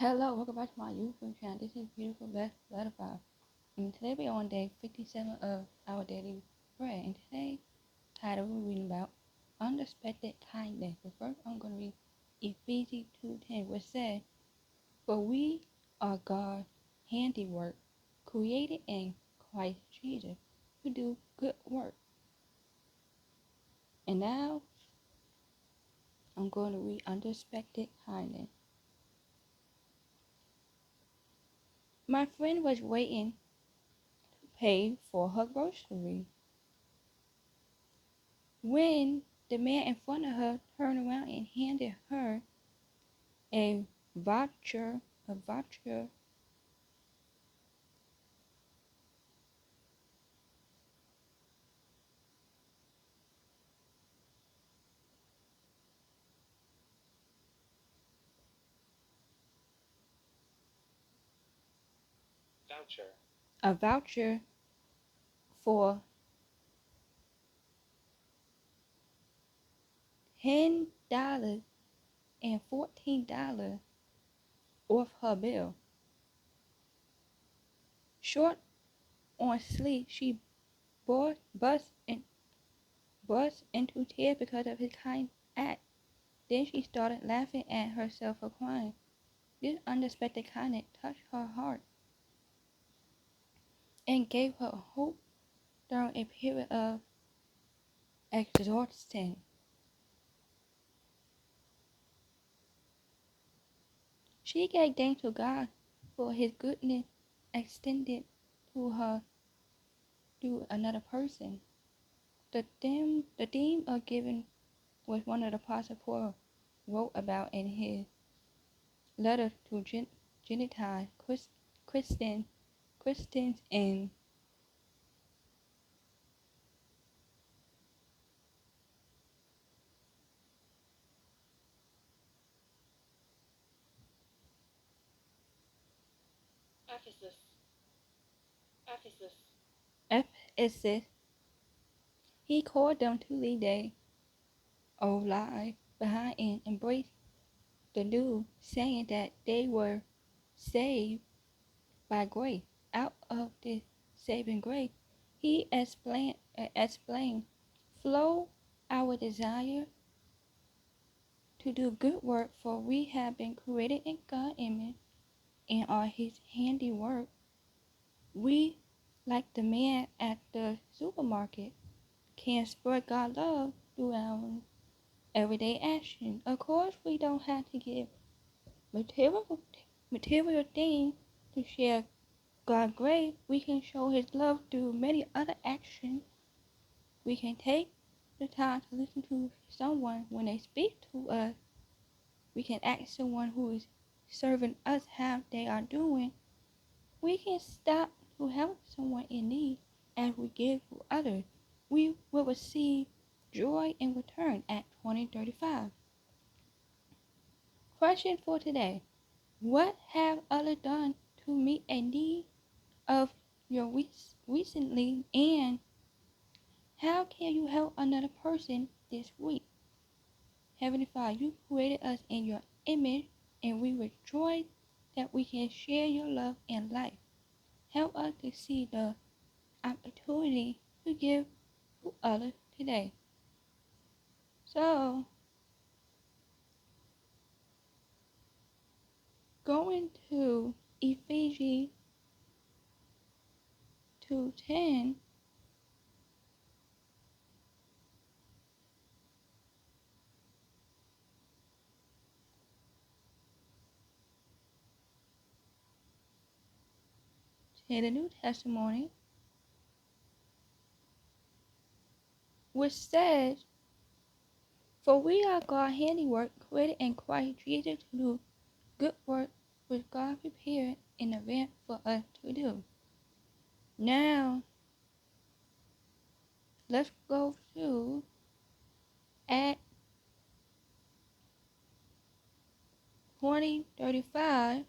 Hello, welcome back to my YouTube channel. This is Beautiful Best Butterfly. And today we are on day 57 of our daily prayer. And today's title we're reading about unexpected kindness. But first I'm going to read Ephesians 2:10, which says, "For we are God's handiwork, created in Christ Jesus to do good work." And now I'm going to read unexpected kindness. My friend was waiting to pay for her groceries when the man in front of her turned around and handed her a voucher voucher, a voucher for $10 and $14 off her bill. Short on sleep, she burst into tears because of his kind act. Then she started laughing at herself for crying. This unexpected kindness touched her heart and gave her hope during a period of exhaustion. She gave thanks to God for his goodness extended to her through another person. The theme of giving was one of the Apostle Paul wrote about in his letter to Gentile Christians in Ephesus. Ephesus. Ephesus. He called them to leave their old life behind and embrace the new, saying that they were saved by grace. Out of this saving grace, he explained, flow our desire to do good work, for we have been created in God's image and are his handiwork. We, like the man at the supermarket, can spread God's love through our everyday action. Of course, we don't have to give material things to share God's grace. We can show his love through many other actions. We can take the time to listen to someone when they speak to us. We can ask someone who is serving us how they are doing. We can stop to help someone in need as we give to others. We will receive joy in return at 2035. Question for today. What have others done to meet a need of your recently, and how can you help another person this week? Heavenly Father, you created us in your image, and we rejoice that we can share your love and life. Help us to see the opportunity to give to others today. So, going to Ephesians 2:10, in the New Testimony, which says, "For we are God's handiwork, created in Christ Jesus to do good work which God prepared in advance for us to do." Now, let's go to Acts 20:35,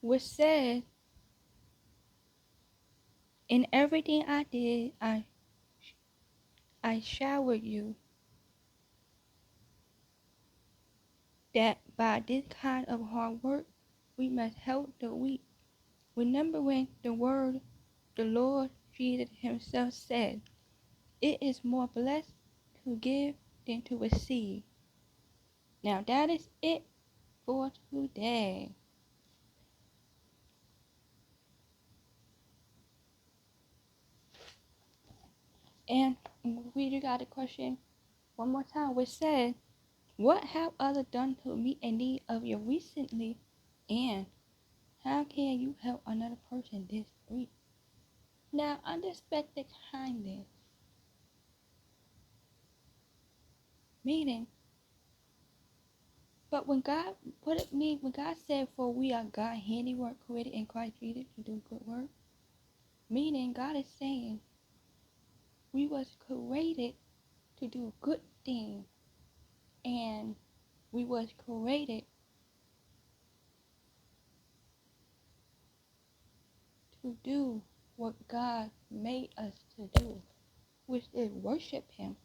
which says, "In everything I did, I showered you that by this kind of hard work we must help the weak. Remembering the word the Lord Jesus himself said, it is more blessed to give than to receive. Now that is it for today. And we just got a question one more time, which said, what have others done to meet a need of you recently? And how can you help another person this week? Now, unexpected kindness, meaning, but when God when God said, for we are God's handiwork created in Christ Jesus to do good work, meaning God is saying we was created to do good things, and we was created to do what God made us to do, which is worship him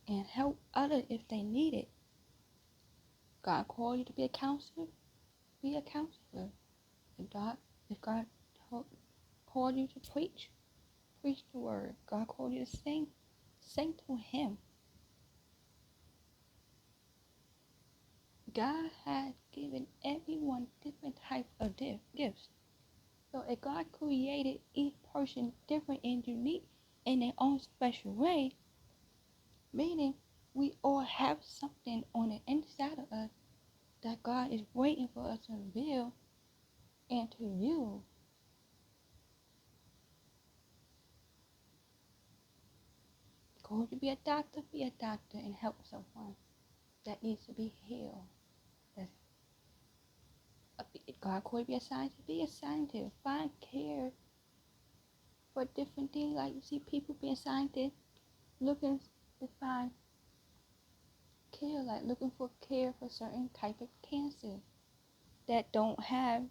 and help others if they need it. God called you to be a counselor, be a counselor. If God called you to preach, preach the word. God called you to sing, sing to him. God has given everyone different types of gifts. So if God created each person different and unique in their own special way, meaning we all have something on the inside of us that God is waiting for us to reveal and to use. Go to be a doctor and help someone that needs to be healed. God called you to be a scientist, be a scientist. Find care for different things. Like you see people being scientists looking to find care, like looking for care for certain type of cancer that don't have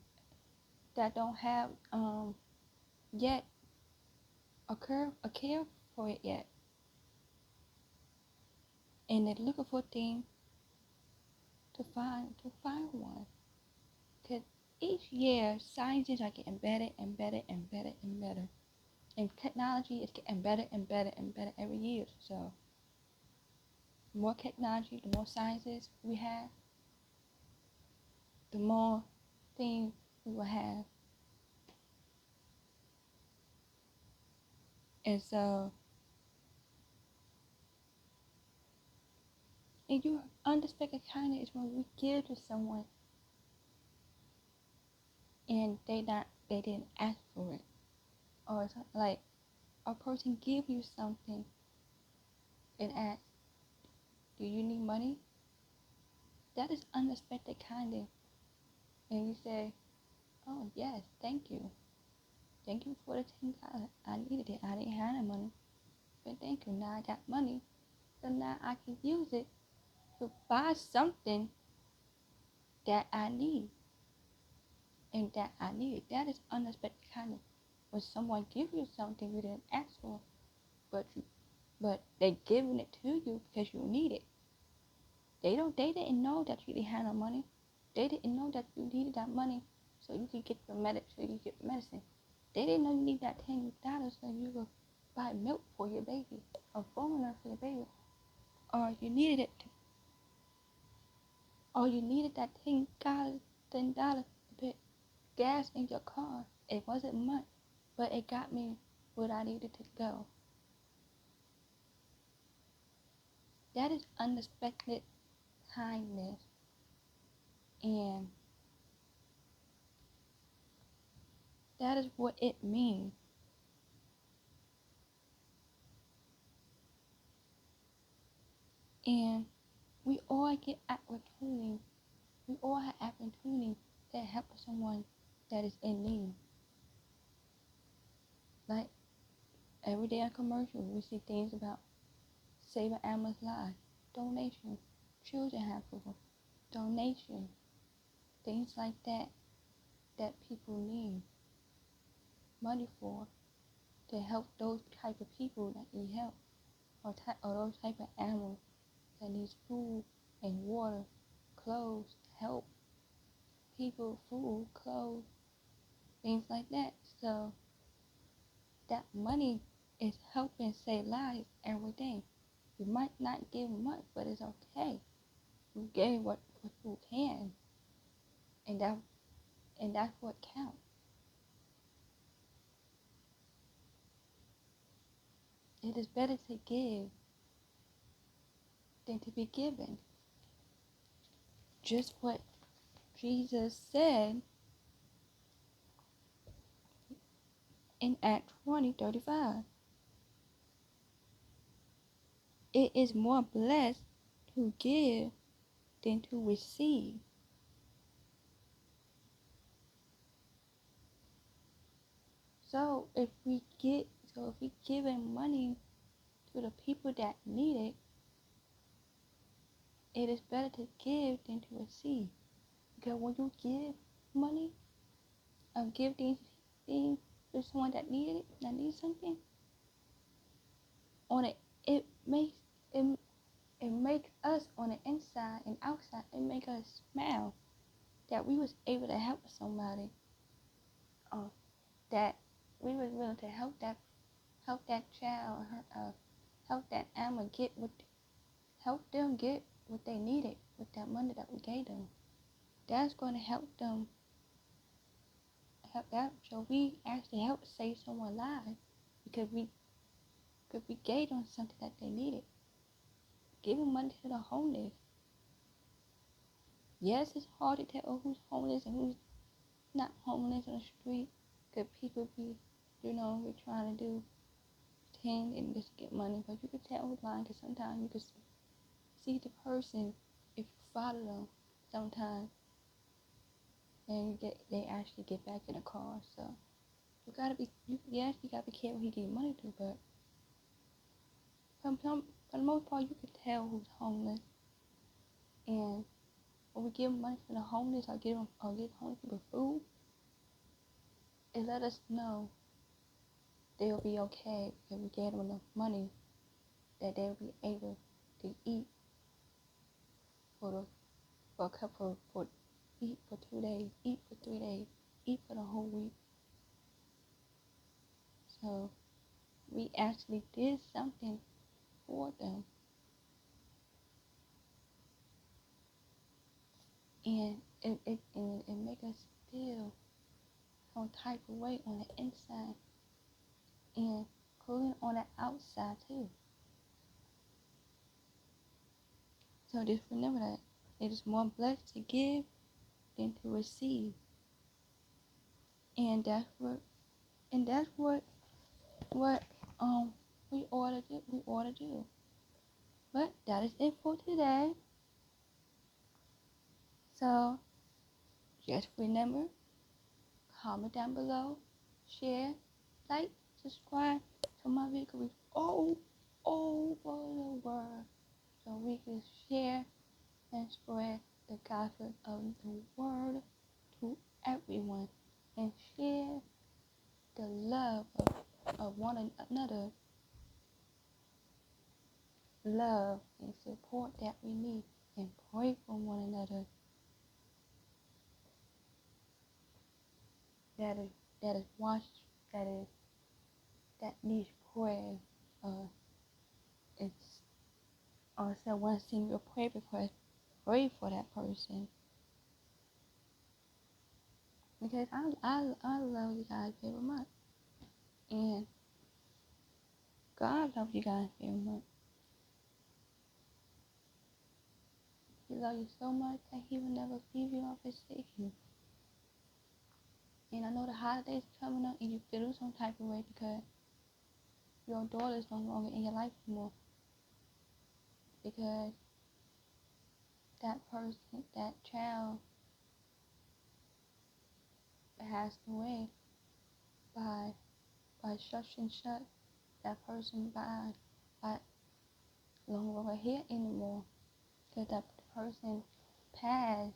yet a care for it yet. And they're looking for things to find one. Because each year scientists are getting better and better and better and better. And technology is getting better and better and better every year. So the more technology, the more sciences we have, the more things we will have. And so, and you unexpected kindness is when we give to someone and they didn't ask for it. Or it's like a person give you something and ask, do you need money? That is unexpected kindness. And you say, oh yes, thank you. Thank you for the $10. I needed it. I didn't have the money. But thank you. Now I got money. So now I can use it to buy something that I need. And that I need. That is unexpected kindness. When someone gives you something you didn't ask for, but they giving it to you because you need it. They didn't know that you didn't have no money. They didn't know that you needed that money so you could get your medicine. They didn't know you need that $10 so you could buy milk for your baby or formula for your baby. Or you needed that $10 to put gas in your car. It wasn't much, but it got me where I needed to go. That is unexpected kindness. And that is what it means. And we all get opportunity. We all have opportunity to help someone that is in need. Like every day on commercials, we see things about saving animals' lives, donation, children hospital, donation, things like that people need money for to help those type of people that need help, or those type of animals that needs food and water, clothes, help people, food, clothes, things like that. So that money is helping save lives every day. You might not give much, but it's okay. You gave what you can, and that's what counts. It is better to give than to be given. Just what Jesus said in Acts 20:35. It is more blessed to give than to receive. So if we giving money to the people that need it, it is better to give than to receive. Because when you give money or give these things to someone that needs something, on it makes it makes us on the inside and outside. It makes us smile that we was able to help somebody. That we was willing to help that child, help that animal help them get what they needed with that money that we gave them. That's going to help them. So we actually helped save someone's life because we gave them something that they needed. Giving money to the homeless. Yes, it's hard to tell who's homeless and who's not homeless on the street. Because people be, we're trying to do things and just get money. But you can tell who's lying because sometimes you can see the person if you follow them sometimes. And they actually get back in the car. So you gotta be careful who you give money to. But for the most part, you can tell who's homeless. And when we give money to the homeless or give homeless people food, it let us know they'll be okay because we gave them enough money that they'll be able to eat eat for 2 days, eat for 3 days, eat for the whole week. So we actually did something for them. And it make us feel some type of way on the inside and including on the outside too. So just remember that it is more blessed to give than to receive. And that's what we ought to do. But that is it for today. So just remember, comment down below, share, like, subscribe to my video all over the world so we can share and spread the gospel of the word to everyone and share the love of one another, love and support that we need, and pray for one another. That is washed, that needs prayer. It's also want to send you a prayer request. Pray for that person because I love you guys very much, and God loves you guys very much. He loves you so much that He will never leave you or forsake you. And I know the holidays are coming up, and you feel some type of way because your daughter is no longer in your life anymore. Because that person, that child, passed away by such and such. That person by no longer here anymore. Because that person passed,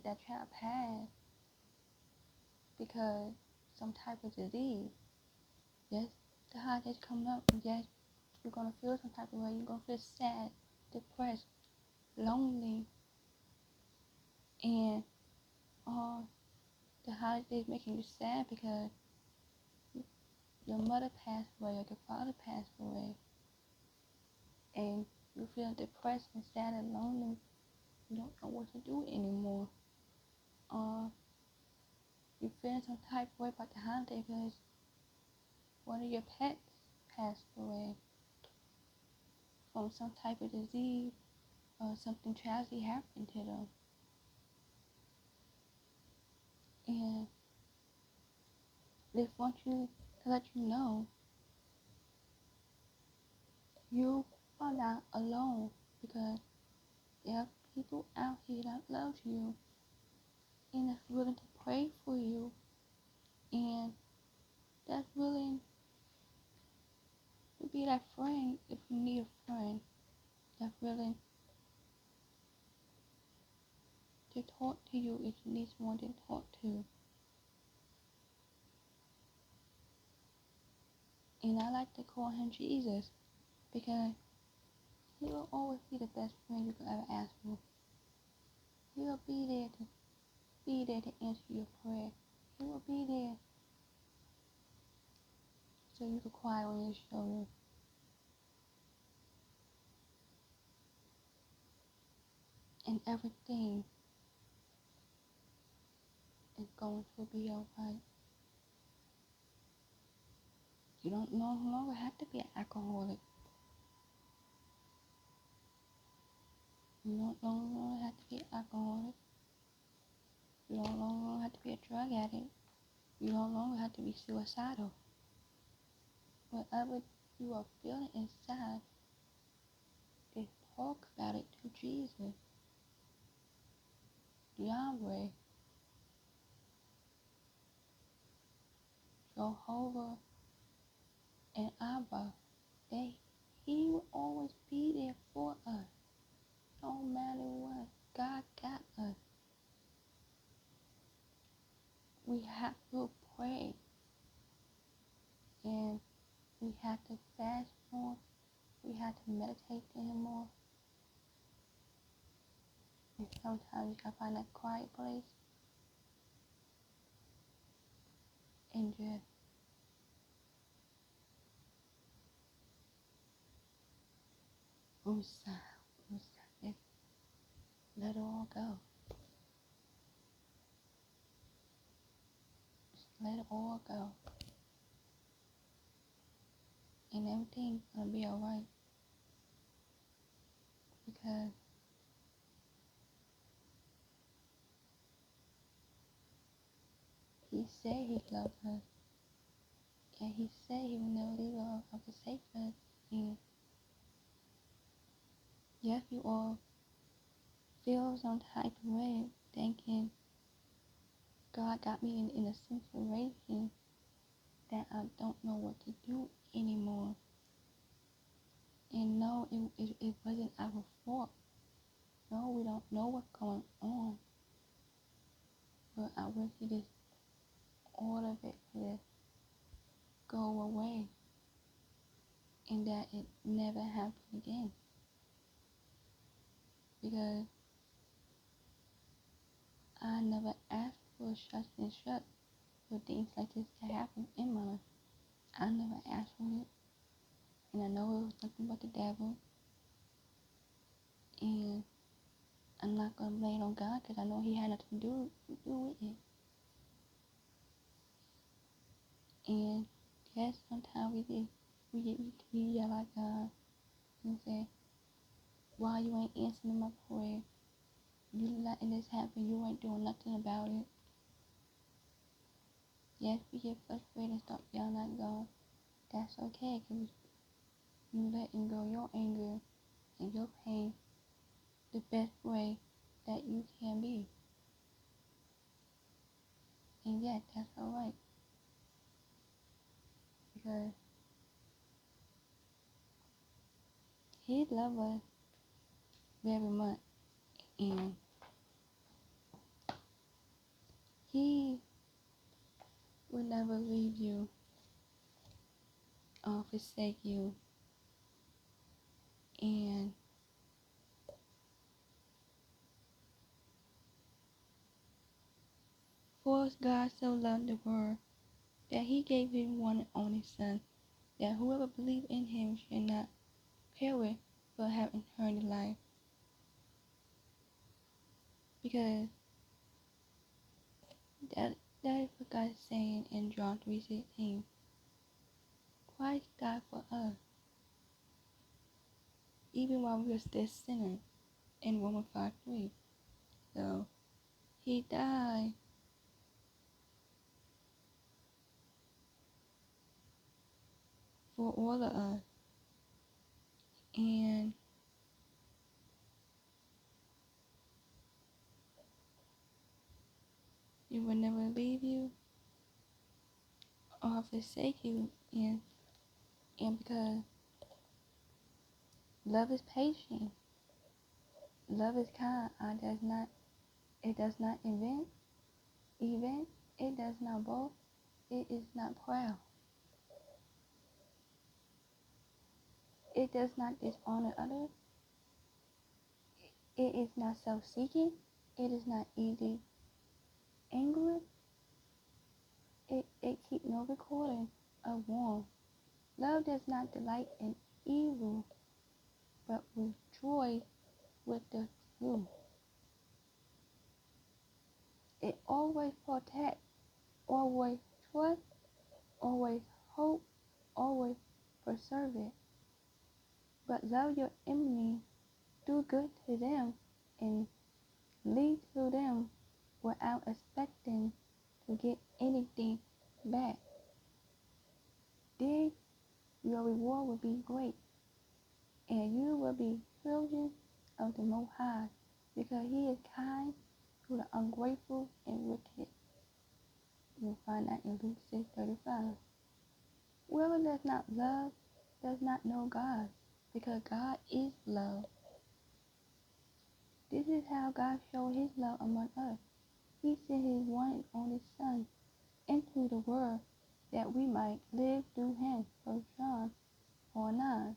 that child passed because some type of disease. Yes, the holidays coming up, and yes, you're gonna feel some type of way. You're gonna feel sad, depressed, lonely, And the holidays making you sad because your mother passed away or your father passed away, and you feel depressed and sad and lonely. You don't know what to do anymore. You feel some type of way about the holiday because one of your pets passed away from some type of disease or something tragedy happened to them. And they want you to let you know you are not alone, because there are people out here that love you and that's willing to pray for you, and that's willing to be that friend if you need a friend, that's willing to talk to you if you need someone to talk to. And I like to call him Jesus, because he will always be the best friend you could ever ask for. He will be there to answer your prayer. He will be there so you can cry on his shoulder. And everything is going to be alright. You don't no longer have to be an alcoholic. You don't no longer have to be an alcoholic. You don't no longer have to be a drug addict. You no longer have to be suicidal. Whatever you are feeling inside, just talk about it to Jesus, Yahweh, Jehovah, and Abba. He will always be there for us, no matter what. God got us. We have to pray, and we have to fast more. We have to meditate to Him more. And sometimes you gotta find that quiet place and just woosah, just let it all go. Just let it all go. And everything's gonna be alright. Because He said He loves us. And He said He will never leave us or forsake us. And yes, you all feel some type of way thinking God got me in a situation that I don't know what to do anymore. And no, it wasn't our fault. No, we don't know what's going on. But I wish all of it could just go away and that it never happened again. Because I never asked for such and such for things like this to happen in my life. I never asked for it. And I know it was nothing but the devil. And I'm not going to blame it on God, because I know He had nothing to do with it. And yes, sometimes we yell at God and say, why you ain't answering my prayer? You letting this happen, you ain't doing nothing about it. Yes, we get frustrated and start yelling at God. That's okay, because you letting go your anger and your pain the best way that you can be. And yeah, that's alright. Because He loves us very much. And He will never leave you or forsake you. And For God so loved the world that he gave his one and only Son, that whoever believes in him shall not perish but have eternal life. Because that is what God is saying in John 3:16. Christ died for us, even while we were still sinners, in Romans 5:3. So he died for all of us, and he will never leave you or forsake you. And because love is patient, love is kind, it does not invent, it does not boast, it is not proud, it does not dishonor others, it is not self-seeking, it is not easily angry, it keeps no recording of wrong. Love does not delight in evil, but rejoice with the truth. It always protects, always trusts, always hope, always persevere. But love your enemy, do good to them, and lead to them without expecting to get anything back. Then your reward will be great, and you will be children of the Most High, because he is kind to the ungrateful and wicked. You'll find that in Luke 6:35. Whoever does not love does not know God, because God is love. This is how God showed his love among us. He sent his one and only Son into the world that we might live through him. 1 John 4:9.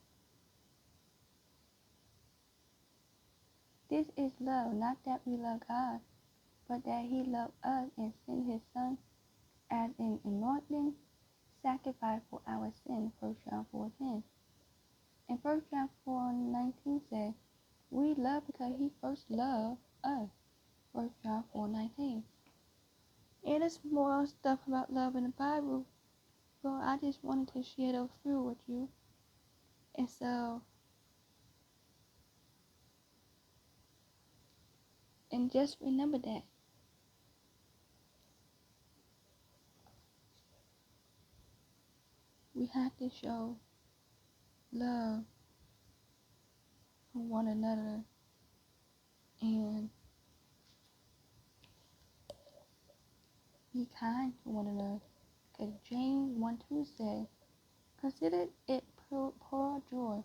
This is love, not that we love God, but that he loved us and sent his Son as an anointing sacrifice for our sin. 1 John 4:10. And 1 John 4:19 says, we love because he first loved us. 1 John 4:19. And there's more stuff about love in the Bible, so I just wanted to share those few with you. And so, and just remember that we have to show love for one another, and be kind to one another. Because James 1:2 says, consider it pure joy,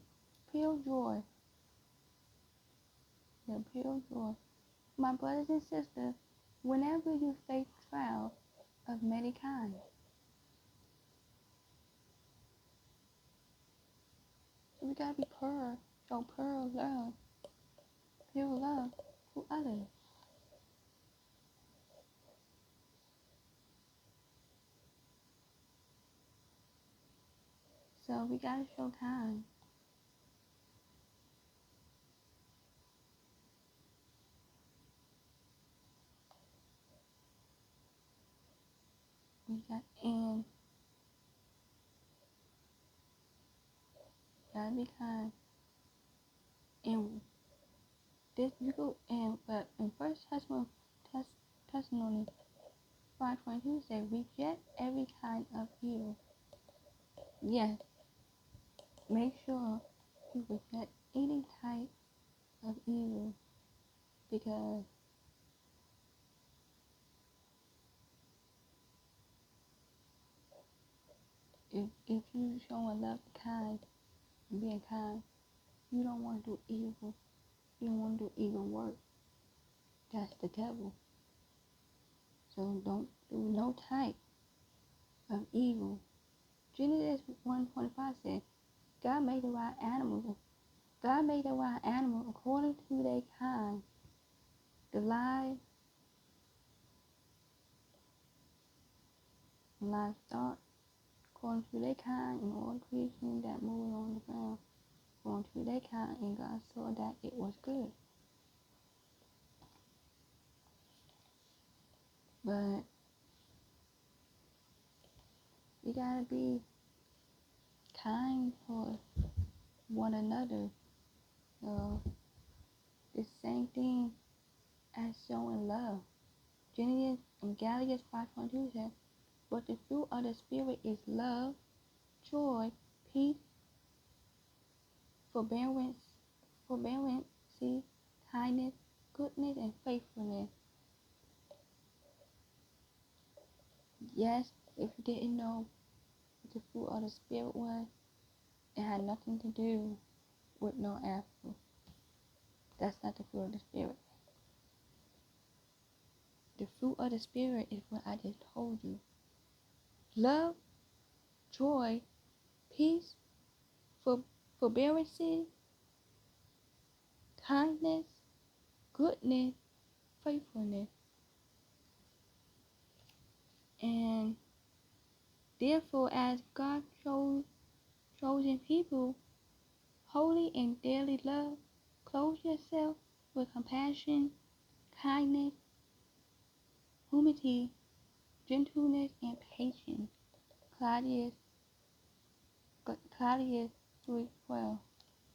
pure joy, my brothers and sisters, whenever you face trials of many kinds. So we gotta be pure, show pure love to others. So we gotta show kind. And gotta be kind. And this you go and but in First Testimony 5:22 says, reject every kind of evil. Yes, make sure you reject any type of evil, because if you showing love and being kind, you don't want to do evil. You don't want to do evil work. That's the devil. So don't do no type of evil. Genesis 1:25 says, God made the wild animals. God made the wild animals according to their kind, the live livestock, according to their kind, and all creation that move on the ground, according to their kind, and God saw that it was good. But we gotta be kind for one another. The same thing as showing love. Genesis and Galatians 5:22 says, but the fruit of the Spirit is love, joy, peace, forbearance, kindness, goodness, and faithfulness. Yes, if you didn't know what the fruit of the Spirit was, it had nothing to do with no apple. That's not the fruit of the Spirit. The fruit of the Spirit is what I just told you. Love, joy, peace, forbearance, kindness, goodness, faithfulness. And therefore, as God chosen people, holy and dearly loved, clothe yourself with compassion, kindness, humility, gentleness, and patience. Claudius 3:12.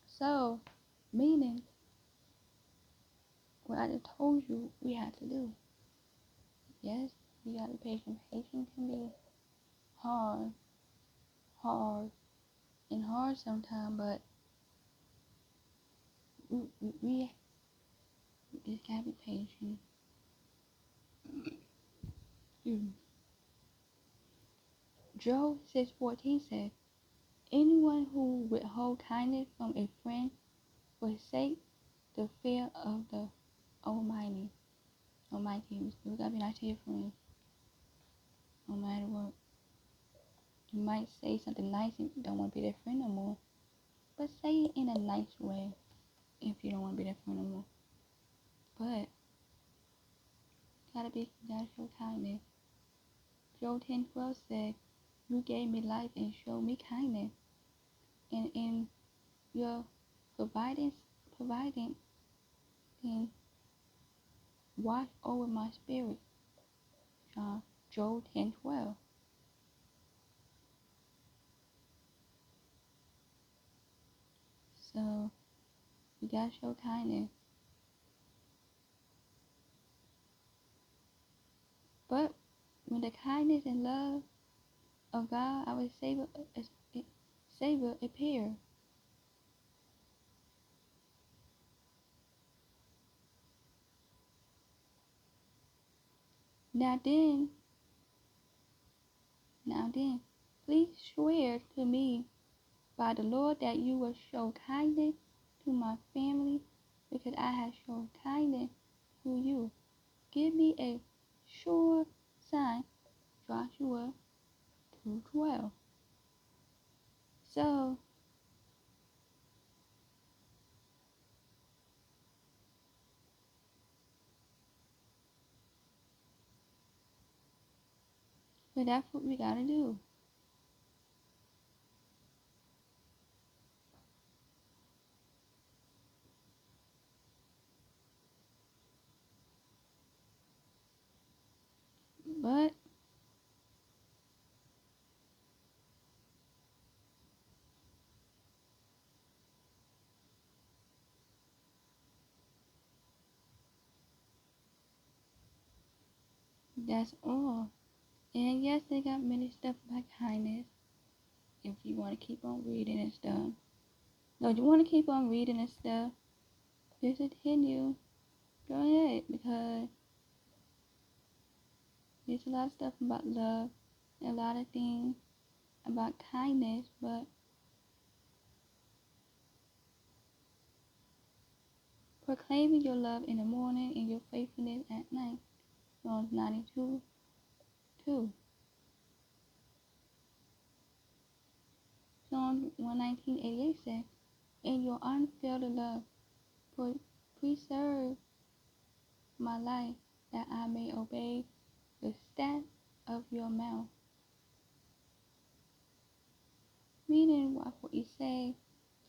So, meaning what I just told you we have to do. Yes, we gotta be patient. Patience can be hard, and hard sometimes, but we just gotta be patient. Job 6:14 says, anyone who withhold kindness from a friend forsake the fear of the Almighty. We gotta be nice to your friends, no matter what. You might say something nice and you don't want to be their friend no more, but say it in a nice way if you don't want to be their friend no more. But you gotta show kindness. Job 10:12 said, you gave me life and showed me kindness, and in your providing and watch over my spirit. Job 10:12. So you gotta show kindness. But when the kindness and love of God, our Savior appear, now then, please swear to me by the Lord that you will show kindness to my family, because I have shown kindness to you. Give me a sure sign. Joshua 2:12. So that's what we gotta do. But that's all. And yes, they got many stuff about kindness. If you want to keep on reading and stuff. No, you want to keep on reading and stuff. Just continue. Go ahead, because there's a lot of stuff about love, and a lot of things about kindness, but proclaiming your love in the morning and your faithfulness at night. Psalms 92:2. Psalm 119:88 says, in your unfailing love, preserve my life, that I may obey the statutes of your mouth. Meaning, watch what you say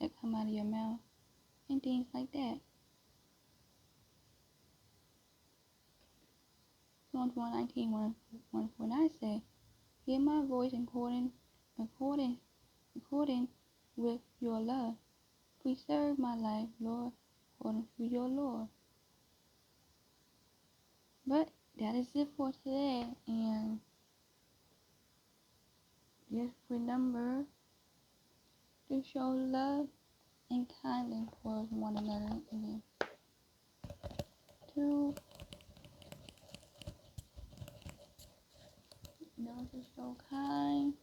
that come out of your mouth and things like that. Psalms 119, 149 say, hear my voice according with your love. Preserve my life, Lord, according to your Lord. But that is it for today, and just remember to show love and kindness towards one another, and to to show kind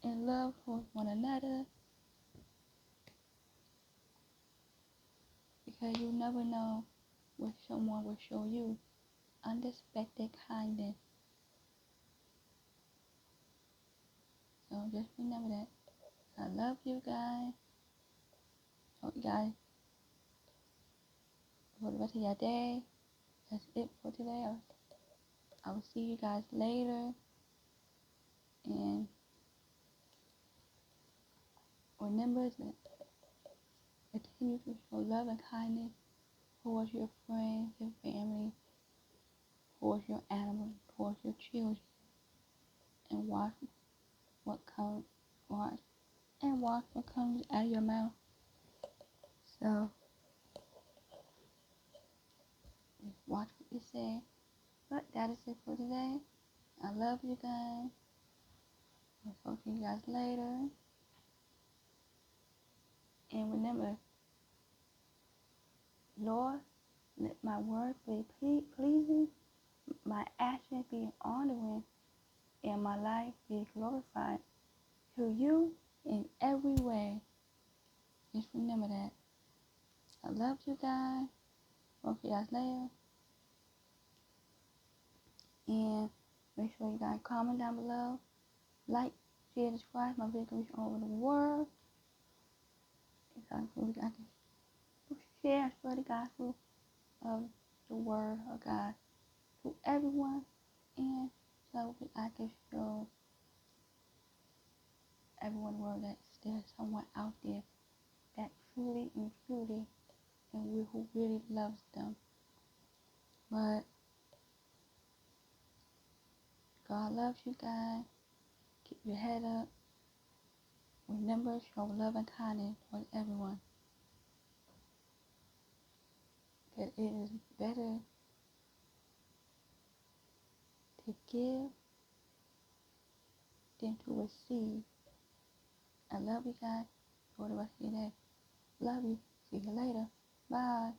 and love towards one another, because you never know what someone will show you unexpected kindness. So just remember that. I love you guys. Hope you guys for the rest of your day. That's it for today. I will see you guys later. And remember to continue to show love and kindness towards your friends, your family, towards your animals, towards your children. And watch what comes out of your mouth. So just watch what you say. But that is it for today. I love you guys. I'll talk to you guys later. And remember, Lord, let my words be pleasing, my actions be honoring, and my life be glorified to you in every way. Just remember that. I love you guys. Talk to you guys later. And make sure you guys comment down below. Like, share, subscribe. My video reach all over the world. So I can share and spread the gospel of the word of God to everyone. And so I can show everyone the world that there's someone out there that truly and who really loves them. But God loves you guys. Keep your head up. Remember, show love and kindness towards everyone. That it is better to give than to receive. I love you guys. For the rest of your day. Love you. See you later. Bye.